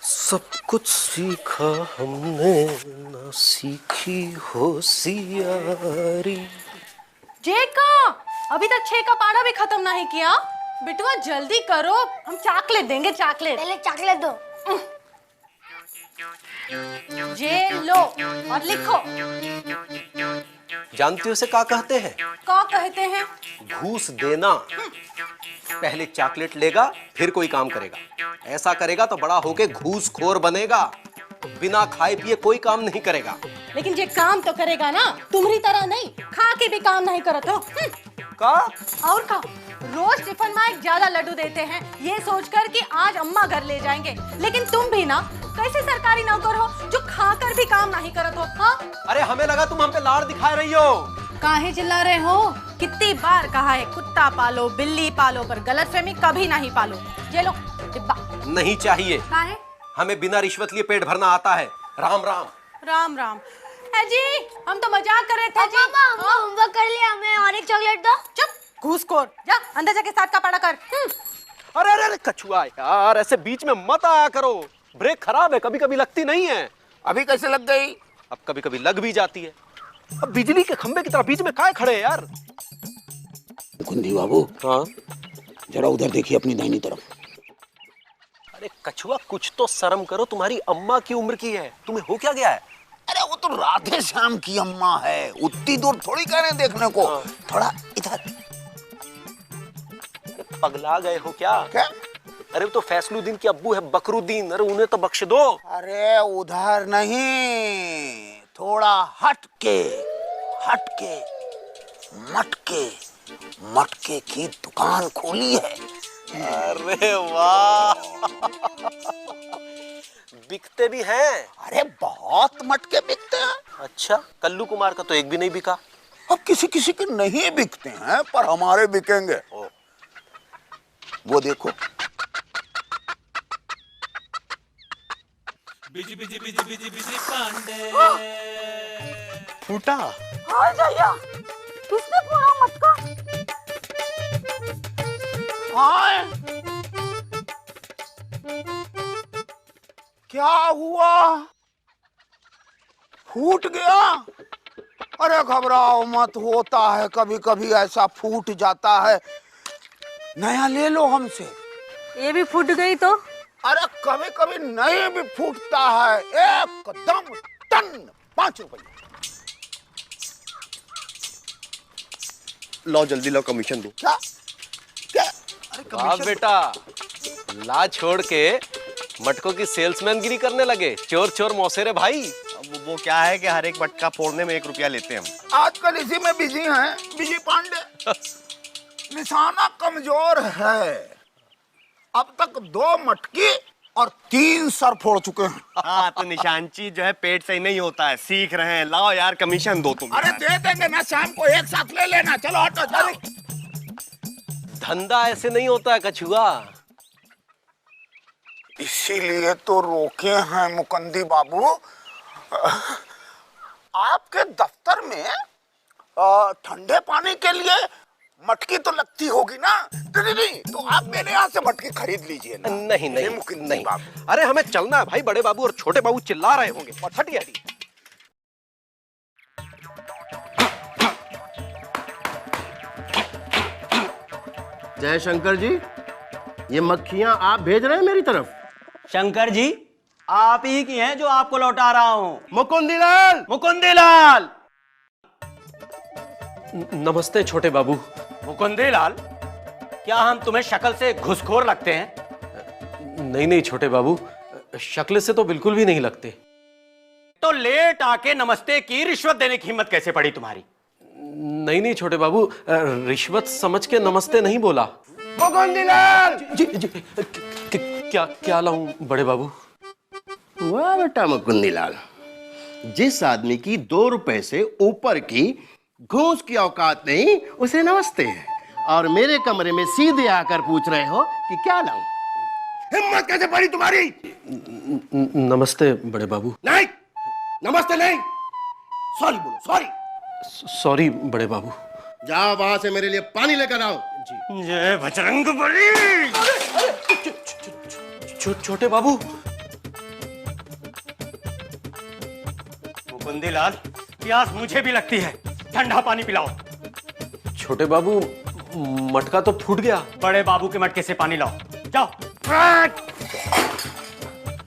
सब कुछ सीखा हमने, ना सीखी होशियारी। जे का अभी तक 6 का पारा भी खत्म नहीं किया। बिटुआ जल्दी करो, हम चॉकलेट देंगे। चॉकलेट पहले चॉकलेट दो। जे लो और लिखो। जानती हो उसे क्या कहते हैं? क्या कहते हैं? घूस देना। पहले चॉकलेट लेगा फिर कोई काम करेगा। ऐसा करेगा तो बड़ा होके घूसखोर बनेगा। बिना खाए पिए कोई काम नहीं करेगा। लेकिन जे काम तो करेगा ना, तुम्हारी तरह नहीं खा के भी काम नहीं करत हो। का? और का रोज टिफिन में एक ज्यादा लड्डू देते हैं, ये सोचकर कि आज अम्मा घर ले जाएंगे। लेकिन तुम भी ना कैसे सरकारी नौकर हो जो खाकर भी काम नहीं करत हो। हाँ? अरे हमें लगा तुम हम पे लाड़ दिखा रही हो। काहे चिल्ला रहे हो? कितनी बार कहा है कुत्ता पालो बिल्ली पालो, पर गलतफहमी कभी नहीं पालो। ये लो डिब्बा। नहीं चाहिए। काहे? हमें बिना रिश्वत लिए पेट भरना आता है। राम राम। राम राम। है जी, हम तो मजाक कर रहे थे जी। मामा होमवर्क कर लिया, हमें और एक चॉकलेट दो। चुप घूसखोर, जा अंदर जाके 7 का पारा कर। अरे अरे कछुआ यार, ऐसे बीच में मत आया करो। ब्रेक खराब है, कभी कभी लगती नहीं है। अभी कैसे लग गई? अब कभी कभी लग भी जाती है। अब बिजली के खंबे की तरह बीच में काहे खड़े हैं यार? मुकुंदी बाबू, हाँ जरा उधर देखिए अपनी दाहिनी तरफ। अरे कछुआ कुछ तो शर्म करो, तुम्हारी अम्मा की उम्र की है, तुम्हें हो क्या गया है? अरे वो तो राधे श्याम की अम्मा है, उतनी दूर थोड़ी कह रहे देखने को। थोड़ा इधर। पगला गए हो क्या? क्या? अरे वो तो फैसलुद्दीन के अब्बू है बकरुद्दीन, अरे उन्हें तो बख्श दो। अरे उधर नहीं, थोड़ा हटके हटके। मटके मटके की दुकान खोली है। अरे वाह बिकते भी हैं। अरे बहुत मटके बिकते हैं। अच्छा, कल्लू कुमार का तो एक भी नहीं बिका। अब किसी किसी के नहीं बिकते हैं, पर हमारे बिकेंगे। वो देखो। Busy busy busy busy busy Pandey. फूटा। हाँ भैया, किसने फोड़ा मटका? हाँ, क्या हुआ? फूट गया? अरे घबराओ मत, होता है कभी कभी ऐसा, फूट जाता है। नया ले लो हमसे। ये भी फूट गई तो? अरे कभी कभी नए भी फूटता है। एकदम टन 5 रुपए। लो जल्दी लो, कमीशन दो। क्या क्या? वाह बेटा, ला छोड़ के मटकों की सेल्समैनगिरी करने लगे। चोर चोर मौसेरे भाई। अब वो क्या है कि हर एक मटका फोड़ने में 1 रुपया लेते हैं हम। आजकल इसी में बिजी हैं, बिजी पांडे। निशाना कमजोर है। अब तक 2 मटकी और 3 सर फोड़ चुके हैं। हाँ तो निशानची जो है पेट सही नहीं होता है, सीख रहे हैं। लाओ यार कमीशन दो तुम। अरे दे देंगे ना, शाम को एक साथ ले लेना। चलो हटो चलो। धंधा ऐसे नहीं होता है कछुआ। इसीलिए तो रोके हैं मुकंदी बाबू। आपके दफ्तर में ठंडे पानी के लिए मटकी तो लगती होगी ना? नहीं, तो आप मेरे यहाँ से मटकी खरीद लीजिए ना। नहीं नहीं मुकंदी नहीं। बाबू। अरे हमें चलना है भाई, बड़े बाबू और छोटे बाबू चिल्ला रहे होंगे। और हटिए हटिए। जय शंकर जी, ये मक्खियां आप भेज रहे हैं मेरी तरफ? शंकर जी, आप ही की हैं जो आपको लौटा रहा हूं। मुकुंदीलाल! मुकुंदीलाल! नमस्ते छोटे बाबू। मुकुंदीलाल, क्या हम तुम्हें शक्ल से घुसखोर लगते हैं? नहीं नहीं छोटे बाबू, शक्ल से तो बिल्कुल भी नहीं लगते। तो लेट आके नमस्ते की रिश्वत देने की हिम्मत कैसे पड़ी तुम्हारी? नहीं नहीं छोटे बाबू, रिश्वत समझ के नमस्ते नहीं बोला। मुकुंदीलाल! जी क्या क्या लाऊं बड़े बाबू? वाह बेटा मुकुंदीलाल, जिस आदमी की 2 रुपए से ऊपर की घूस की औकात नहीं, उसे नमस्ते है, और मेरे कमरे में सीधे आकर पूछ रहे हो कि क्या लाऊं? हिम्मत कैसे पड़ी तुम्हारी? नमस्ते बड़े बाबू। नहीं, नमस्ते नहीं, सॉरी बोलो, सॉरी। सॉरी बड़े बाबू। जाओ वहां से मेरे लिए पानी लेकर आओ। जय बजरंगबली। छोटे बाबू, मुकुंदीलाल, प्यास मुझे भी लगती है, ठंडा पानी पिलाओ। छोटे बाबू, मटका तो फूट गया। बड़े बाबू के मटके से पानी लाओ, जाओ।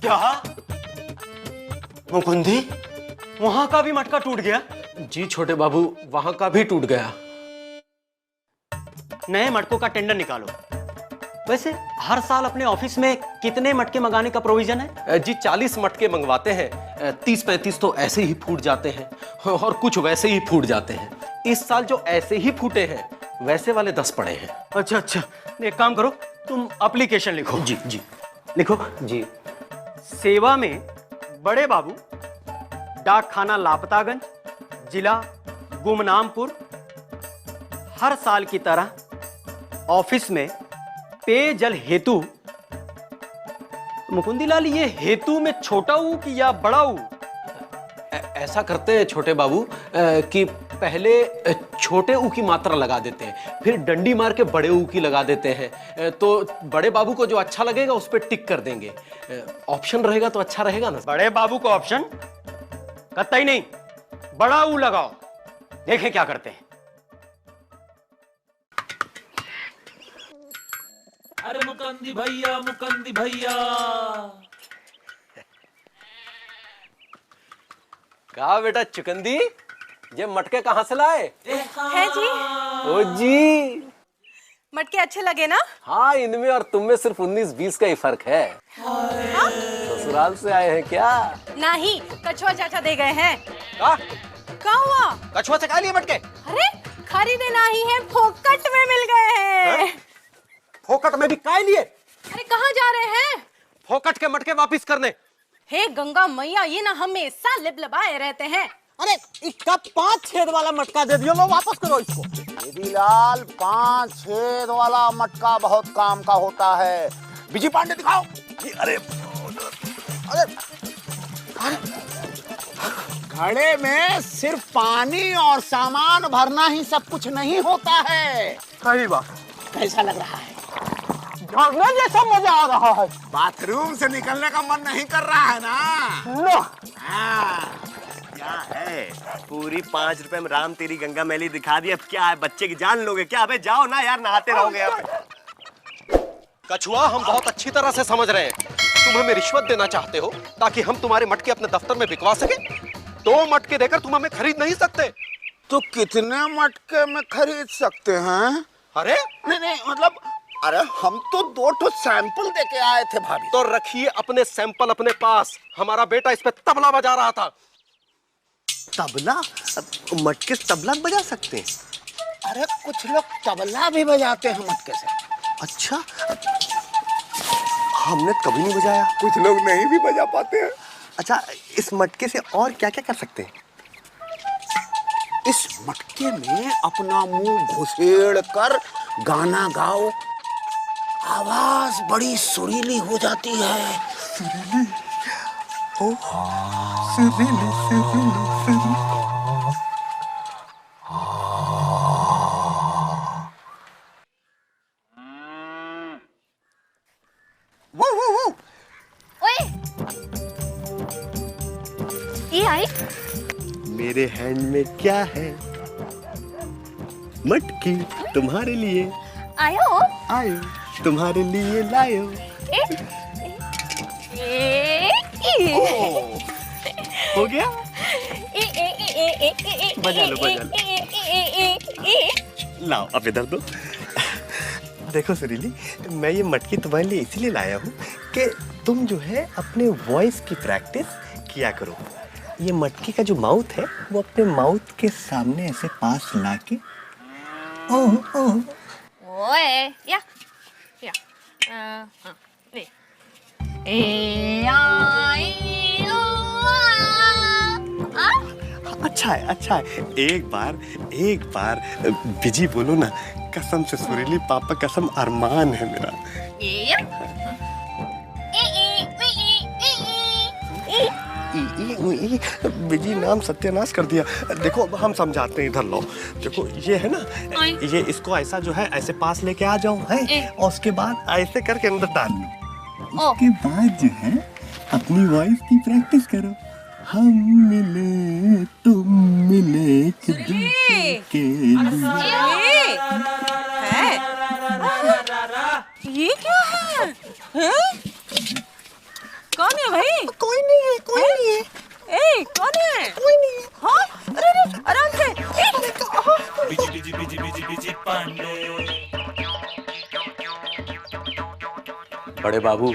क्या मुकुंदी, वहां का भी मटका टूट गया? जी छोटे बाबू, वहां का भी टूट गया। नए मटकों का टेंडर निकालो। वैसे हर साल अपने ऑफिस में कितने मटके मंगाने का प्रोविजन है? जी 40 मटके मंगवाते हैं, 30-35 तो ऐसे ही फूट जाते हैं और कुछ वैसे ही फूट जाते हैं। इस साल जो ऐसे ही फूटे हैं वैसे वाले 10 पड़े हैं। अच्छा अच्छा, एक काम करो, तुम एप्लीकेशन लिखो। जी जी लिखो। जी। सेवा में बड़े बाबू, डाक खाना लापतागंज, जिला गुमनामपुर। हर साल की तरह ऑफिस में पेयजल हेतु। मुकुंदीलाल, ये हेतु में छोटा ऊ कि या बड़ा ऊ? ऐसा करते हैं छोटे बाबू कि पहले छोटे ऊ की मात्रा लगा देते हैं, फिर डंडी मार के बड़े ऊ की लगा देते हैं। तो बड़े बाबू को जो अच्छा लगेगा उस पर टिक कर देंगे। ऑप्शन रहेगा तो अच्छा रहेगा ना। बड़े बाबू को ऑप्शन कतई नहीं, बड़ा ऊ लगाओ, देखें क्या करते हैं। अरे मुकंदी भैया, मुकंदी भैया। कहा बेटा चुकंदी, ये मटके कहाँ से लाए? है जी। ओ जी, मटके अच्छे लगे ना? हाँ, इनमें और तुम में सिर्फ 19-20 का ही फर्क है। ससुराल से आए हैं क्या? नहीं, कछुआ चाचा दे गए हैं। क्या हुआ? कछुआ से खा लिए मटके? अरे खरीदे नहीं है, फोकट में मिल गए हैं। फोकट में भी काय लिए? अरे कहाँ जा रहे हैं? फोकट के मटके वापिस करने। हे गंगा मैया, ये ना हमेशा लिबलिबाए रहते हैं। अरे इसका 5 छेद वाला मटका दे दियो, लो वापस करो इसको। दीदीलाल, 5 छेद वाला मटका बहुत काम का होता है। विजय पांडे दिखाओ। अरे अरे घड़े में सिर्फ पानी और सामान भरना ही सब कुछ नहीं होता है। सही बात। कैसा लग रहा है? झरने जैसा मजा आ रहा है। बाथरूम से निकलने का मन नहीं कर रहा है ना? नो। क्या है, पूरी 5 रुपए में राम तेरी गंगा मैली दिखा दी। अब क्या है, बच्चे की जान लोगे क्या? अबे जाओ ना यार, नहाते रहोगे आप। कछुआ, हम बहुत अच्छी तरह से समझ रहे हैं, तुम हमें रिश्वत देना चाहते हो ताकि हम तुम्हारे मटके अपने दफ्तर में बिकवा सके। 2 मटके देकर तुम हमें खरीद नहीं सकते। तो कितने मटके में खरीद सकते हैं? अरे नहीं मतलब, अरे हम तो 2 ठो सैंपल देके आए थे भाभी। तो रखिए अपने सैंपल अपने पास। हमारा बेटा इस पे तबला बजा रहा था। तबला? मटके से तबला बजा सकते हैं? अरे कुछ लोग तबला भी बजाते हैं मटके से। अच्छा, हमने कभी नहीं बजाया। कुछ लोग नहीं भी बजा पाते हैं। अच्छा, इस मटके से और क्या क्या कर सकते हैं? इस मटके में अपना मुंह घुसेड़ कर गाना गाओ, आवाज बड़ी सुरीली हो जाती है। सुरीली? ओह, सुरीली, सुरीली, सुरीली। ओए, ये आई? मेरे हैंड में क्या है? मटकी तुम्हारे लिए आयो? आयो, तुम्हारे लिए लायो। हो गया? बजा लो, बजा लो। लाओ, अब इधर दो। देखो सुरीली, मैं ये मटकी तुम्हारे लिए इसलिए लाया हूँ कि तुम जो है अपने वॉइस की प्रैक्टिस किया करो। ये मटकी का जो माउथ है वो अपने माउथ के सामने ऐसे पास लाके ओए, या 네. अच्छा है, अच्छा है। एक बार बिजी बोलो ना। कसम से सुरीली पापा, कसम, अरमान है मेरा। ई बिजी नाम सत्यानाश कर दिया। देखो अब हम समझाते हैं, इधर लो। देखो ये है ना, ये इसको ऐसा जो है ऐसे पास लेके आ जाओ है, और उसके बाद ऐसे करके अंदर डाल लो। उसके बाद जो है अपनी वॉइस की प्रैक्टिस करो। हम मिले तुम मिले एक दूसरे के लिए। ये क्या है? कौन है भाई? कोई नहीं है, कोई नहीं है। ए, कौन है? कोई नहीं है। हाँ? अरे आराम से। Busy busy busy busy busy Pandey. बड़े बाबू,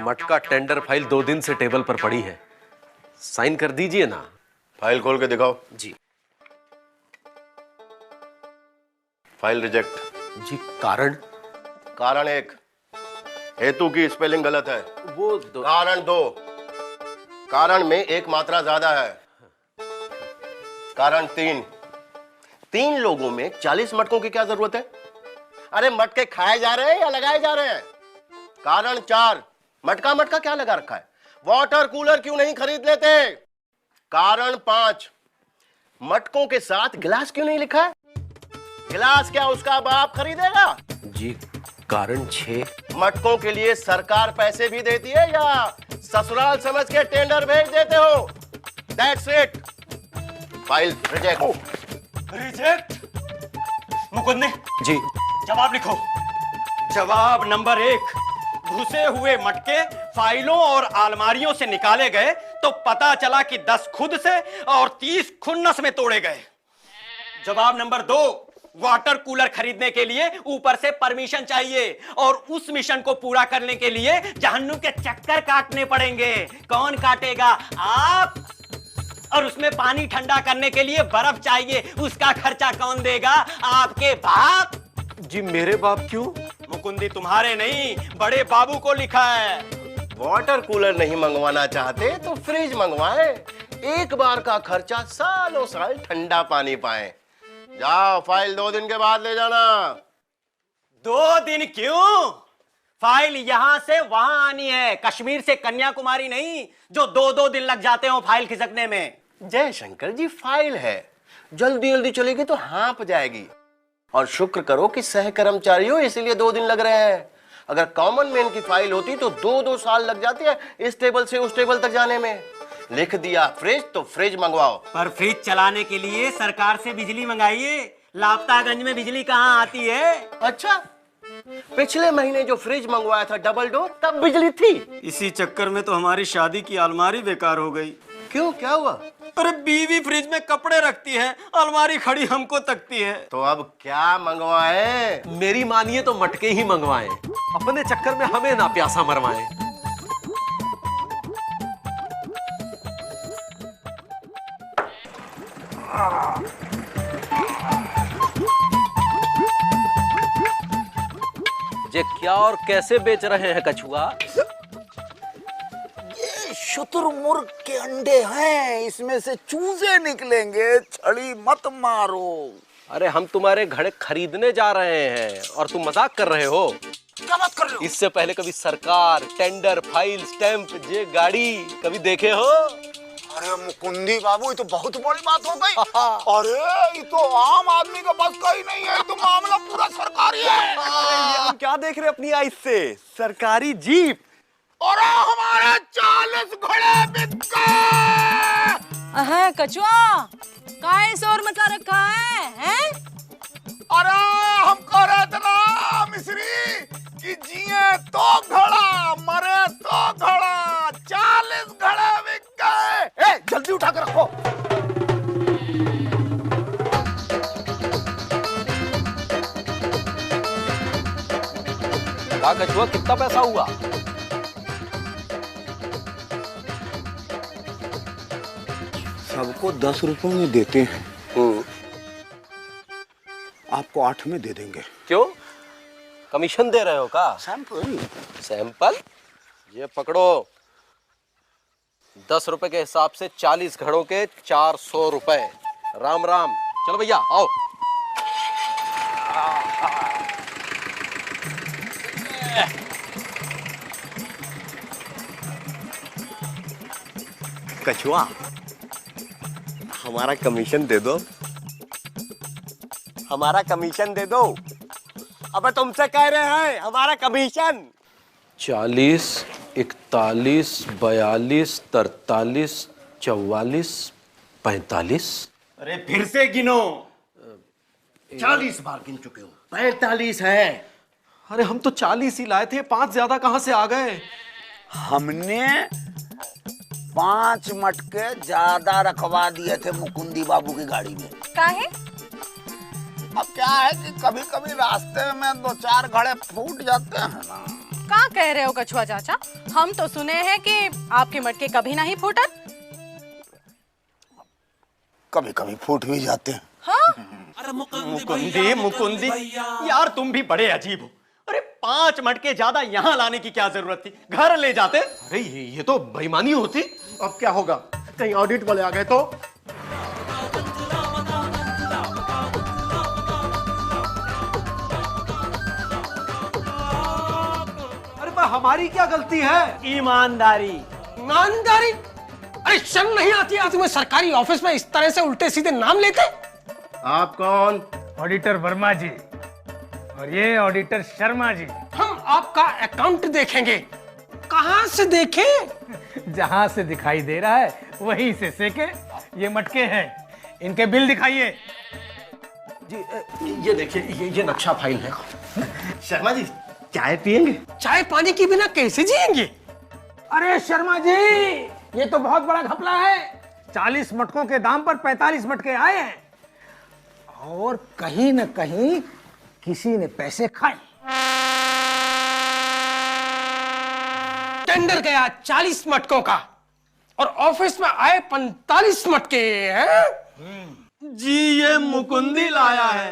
मटका टेंडर फाइल 2 दिन से टेबल पर पड़ी है, साइन कर दीजिए ना। फाइल खोल के दिखाओ। जी फाइल रिजेक्ट। जी, कारण? कारण 1, हेतु की स्पेलिंग गलत है। वो कारण 2, कारण में एक मात्रा ज्यादा है। कारण 3 लोगों में 40 मटकों की क्या जरूरत है? अरे मटके खाए जा रहे हैं या लगाए जा रहे हैं? कारण 4, मटका मटका क्या लगा रखा है? वाटर कूलर क्यों नहीं खरीद लेते? कारण 5, मटकों के साथ गिलास क्यों नहीं लिखा है? गिलास क्या उसका बाप खरीदेगा? जी, कारण 6, मटकों के लिए सरकार पैसे भी देती है या ससुराल समझ के टेंडर भेज देते हो? That's it. File reject. Reject. Mukund ji जवाब लिखो। जवाब नंबर 1, घुसे हुए मटके फाइलों और अलमारियों से निकाले गए तो पता चला कि 10 खुद से और 30 खुन्नस में तोड़े गए। जवाब नंबर 2, वाटर कूलर खरीदने के लिए ऊपर से परमिशन चाहिए और उस मिशन को पूरा करने के लिए जहन्नुम के चक्कर काटने पड़ेंगे। कौन काटेगा? आप। और उसमें पानी ठंडा करने के लिए बर्फ चाहिए, उसका खर्चा कौन देगा? आपके बाप। जी, मेरे बाप क्यों? मुकुंदी तुम्हारे नहीं, बड़े बाबू को लिखा है। वाटर कूलर नहीं मंगवाना चाहते तो फ्रिज मंगवाएं। एक बार का खर्चा सालों साल ठंडा पानी पाए। जाओ, फाइल 2 दिन के बाद ले जाना। 2 दिन क्यों? फाइल यहां से वहां आनी है, कश्मीर से कन्याकुमारी नहीं, जो 2-2 दिन लग जाते हो फाइल खिसकने में। जय शंकर जी, फाइल है, जल्दी जल्दी चलेगी तो हाँप जाएगी। और शुक्र करो कि सह कर्मचारी हो, इसीलिए 2 दिन लग रहे हैं। अगर कॉमन मैन की फाइल होती तो 2-2 साल लग जाती है इस टेबल से उस टेबल तक जाने में। लिख दिया फ्रिज तो फ्रिज मंगवाओ। पर फ्रिज चलाने के लिए सरकार से बिजली मंगाइए। लापतागंज में बिजली कहाँ आती है? अच्छा, पिछले महीने जो फ्रिज मंगवाया था डबल डोर, तब बिजली थी। इसी चक्कर में तो हमारी शादी की अलमारी बेकार हो गई। क्यों, क्या हुआ? अरे बीवी फ्रिज में कपड़े रखती है, अलमारी खड़ी हमको तकती है। तो अब क्या मंगवाएं? मेरी मानिए तो मटके ही मंगवाएं, अपने चक्कर में हमें ना प्यासा मरवाएं। ये क्या और कैसे बेच रहे हैं कछुआ? ये शुतुरमुर्ग के अंडे हैं, इसमें से चूजे निकलेंगे, छड़ी मत मारो। अरे हम तुम्हारे घड़े खरीदने जा रहे हैं और तुम मजाक कर रहे हो। क्या बात कर रहे हो? इससे पहले कभी सरकार, टेंडर, फाइल, स्टैंप, ये गाड़ी कभी देखे हो? अरे मुकुंदी बाबू, ये तो बहुत बड़ी बात हो गई। अरे ये तो आम आदमी का बस का ही नहीं है, ये तो मामला पूरा सरकारी है। ये हम क्या देख रहे हैं अपनी आइज से? सरकारी जीप। अरे हमारे 40 घोड़े बिक गए। है कछुआ, काय शोर मचा रखा है? अरे हम कह रहे थे ना मिस्री कि जिए तो घड़ा, मरे तो घड़ा। 40 घड़े बिक गए। जल्दी उठा कर रखो। क्या कछुआ, कितना पैसा हुआ? सबको 10 रुपए में देते हैं, आपको 8 में दे देंगे। क्यों, कमीशन दे रहे हो का? सैंपल। सैंपल? ये पकड़ो, 10 रुपए के हिसाब से 40 घड़ों के 400 रुपए। राम राम। चलो भैया आओ। कछुआ, हमारा कमीशन दे दो, हमारा कमीशन दे दो। अबे तुमसे कह रहे हैं हमारा कमीशन। 40, 41, 42, 43, 44, 45। अरे फिर से गिनो। 40 बार गिन चुके हो, 45 है। अरे हम तो 40 ही लाए थे, 5 ज्यादा कहां से आ गए? हमने 5 मटके ज्यादा रखवा दिए थे मुकुंदी बाबू की गाड़ी में। काहे? अब क्या है कि कभी कभी रास्ते में 2-4 घड़े फूट जाते हैं ना। क्या कह रहे हो कछुआ चाचा? हम तो सुने हैं कि आपके मटके कभी नहीं फूटत। कभी कभी फूट भी जाते हैं। हाँ? मुकुंदी मुकुंदी, यार तुम भी बड़े अजीब हो। अरे 5 मटके ज्यादा यहाँ लाने की क्या जरूरत थी, घर ले जाते। अरे ये तो बेईमानी होती। अब क्या होगा, कहीं ऑडिट वाले आ गए तो? अरे पर हमारी क्या गलती है? ईमानदारी। ईमानदारी? अरे शर्म नहीं आती है तुम्हें सरकारी ऑफिस में इस तरह से उल्टे सीधे नाम लेते? आप कौन? ऑडिटर वर्मा जी और ये ऑडिटर शर्मा जी। हम आपका अकाउंट देखेंगे। कहां से देखें? जहां से दिखाई दे रहा है वहीं से सेके। ये मटके हैं, इनके बिल दिखाइए। जी ये देखिए, ये नक्शा फाइल है। शर्मा जी चाय पियेंगे? चाय पानी के बिना कैसे जिएंगे? अरे शर्मा जी, ये तो बहुत बड़ा घपला है। 40 मटकों के दाम पर 45 मटके आए हैं और कहीं न कहीं किसी ने पैसे खाए। टेंडर गया 40 मटकों का और ऑफिस में आए 45 मटके हैं। जी ये मुकुंदी लाया है।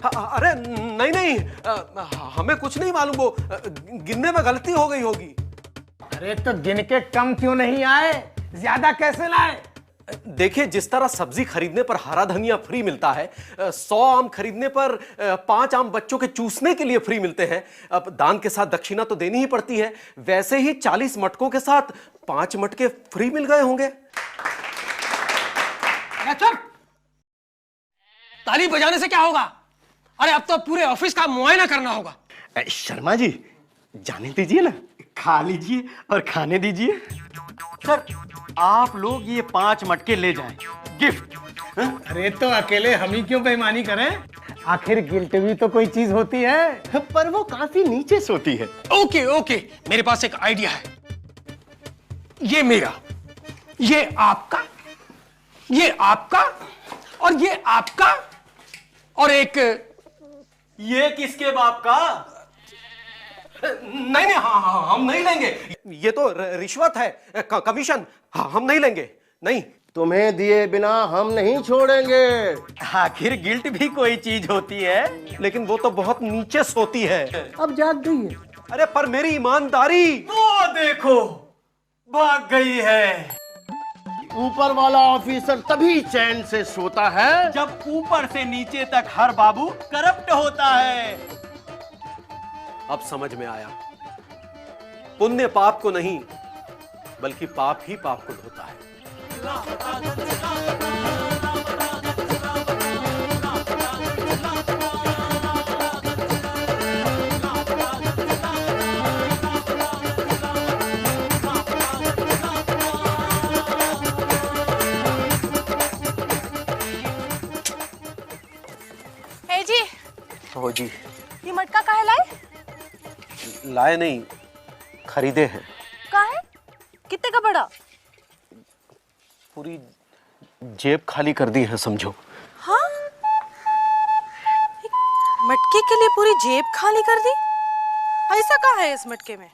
अरे नहीं नहीं, हमें कुछ नहीं मालूम, वो गिनने में गलती हो गई होगी। अरे तो गिन के कम क्यों नहीं आए, ज्यादा कैसे लाए? देखिए, जिस तरह सब्जी खरीदने पर हरा धनिया फ्री मिलता है, 100 आम खरीदने पर 5 आम बच्चों के चूसने के लिए फ्री मिलते हैं। अब दान के साथ दक्षिणा तो देनी ही पड़ती है, वैसे ही 40 मटकों के साथ 5 मटके फ्री मिल गए होंगे। ताली बजाने से क्या होगा? अरे अब तो पूरे ऑफिस का मुआयना करना होगा। शर्मा जी जाने दीजिए ना, खा लीजिए और खाने दीजिए। सर आप लोग ये 5 मटके ले जाएं, गिफ्ट। अरे तो अकेले हम ही क्यों बेईमानी करें? आखिर गिल्ट भी तो कोई चीज होती है। पर वो काफी नीचे सोती है। ओके ओके, मेरे पास एक आइडिया है। ये मेरा, ये आपका, ये आपका और ये आपका और एक ये किसके बाप का? नहीं नहीं, हाँ, हम नहीं लेंगे। ये तो रिश्वत है, कमीशन। हाँ, हम नहीं लेंगे, नहीं। तुम्हें दिए बिना हम नहीं छोड़ेंगे। आखिर गिल्ट भी कोई चीज होती है। लेकिन वो तो बहुत नीचे सोती है। अब जाग गई है। अरे पर मेरी ईमानदारी। वो देखो भाग गई है। ऊपर वाला ऑफिसर तभी चैन से सोता है जब ऊपर से नीचे तक हर बाबू करप्ट होता है। अब समझ में आया, पुण्य पाप को नहीं बल्कि पाप ही पाप को ढोता है। हे जी, हो जी, ये मटका काहे लाए? लाए नहीं, खरीदे हैं। काहे? कितने का पड़ा? पूरी जेब खाली कर दी है समझो। हाँ? एक मटके के लिए पूरी जेब खाली कर दी? ऐसा क्या है इस मटके में?